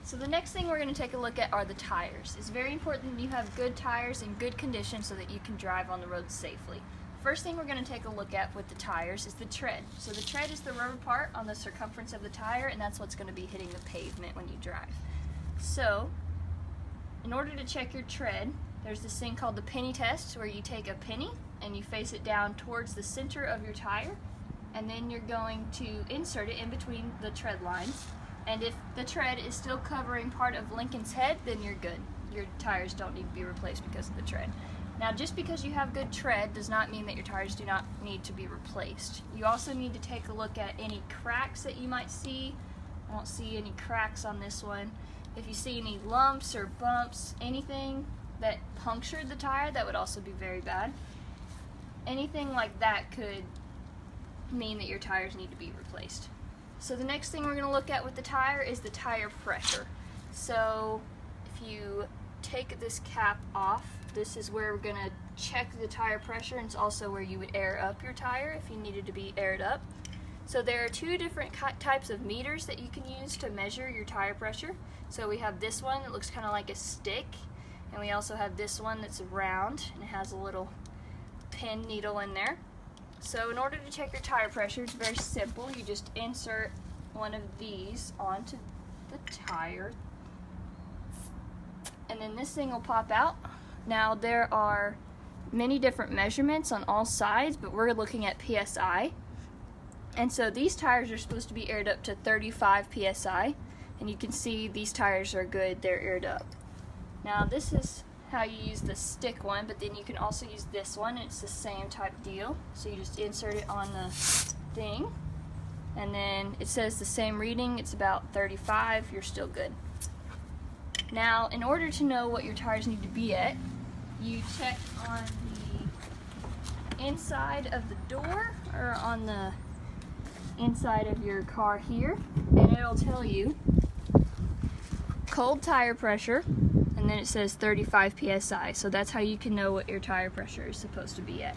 So the next thing we're going to take a look at are the tires. It's very important that you have good tires in good condition so that you can drive on the road safely. First thing we're going to take a look at with the tires is the tread. So the tread is the rubber part on the circumference of the tire, and that's what's going to be hitting the pavement when you drive. So in order to check your tread, there's this thing called the penny test, where you take a penny and you face it down towards the center of your tire, and then you're going to insert it in between the tread lines. And if the tread is still covering part of Lincoln's head, then you're good. Your tires don't need to be replaced because of the tread. Now, just because you have good tread does not mean that your tires do not need to be replaced. You also need to take a look at any cracks that you might see. I don't see any cracks on this one. If you see any lumps or bumps, anything that punctured the tire, that would also be very bad. Anything like that could mean that your tires need to be replaced. So the next thing we're going to look at with the tire is the tire pressure. So if you take this cap off, this is where we're going to check the tire pressure, and it's also where you would air up your tire if you needed to be aired up. So there are two different types of meters that you can use to measure your tire pressure. So we have this one that looks kind of like a stick, and we also have this one that's round and it has a little pin needle in there. So in order to check your tire pressure, it's very simple. You just insert one of these onto the tire, and then this thing will pop out. Now there are many different measurements on all sides, but we're looking at PSI. And so these tires are supposed to be aired up to 35 PSI, and you can see these tires are good, they're aired up. Now this is how you use the stick one, but then you can also use this one, and it's the same type deal. So you just insert it on the thing, and then it says the same reading, it's about 35, you're still good. Now in order to know what your tires need to be at, you check on the inside of the door or on the inside of your car here, and it'll tell you cold tire pressure, and then it says 35 PSI. So that's how you can know what your tire pressure is supposed to be at.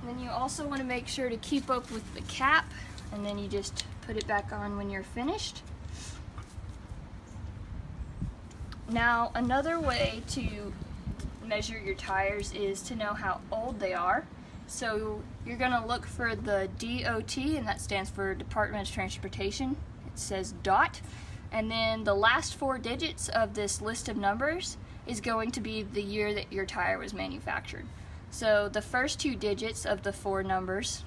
Then you also want to make sure to keep up with the cap, and then you just put it back on when you're finished. Now another way to measure your tires is to know how old they are. So you're going to look for the DOT, and that stands for Department of Transportation. It says DOT, and then the last four digits of this list of numbers is going to be the year that your tire was manufactured. So the first two digits of the four numbers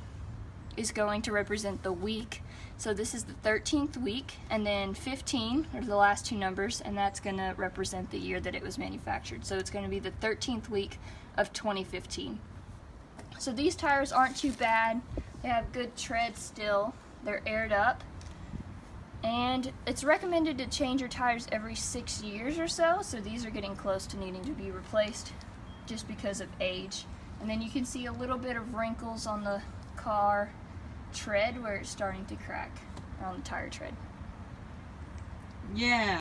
is going to represent the week. So this is the 13th week, and then 15 are the last two numbers, and that's going to represent the year that it was manufactured. So it's going to be the 13th week of 2015. So these tires aren't too bad. They have good tread still. They're aired up. And it's recommended to change your tires every 6 years or so. So these are getting close to needing to be replaced just because of age. And then you can see a little bit of wrinkles on the car tread where it's starting to crack, on the tire tread. Yeah.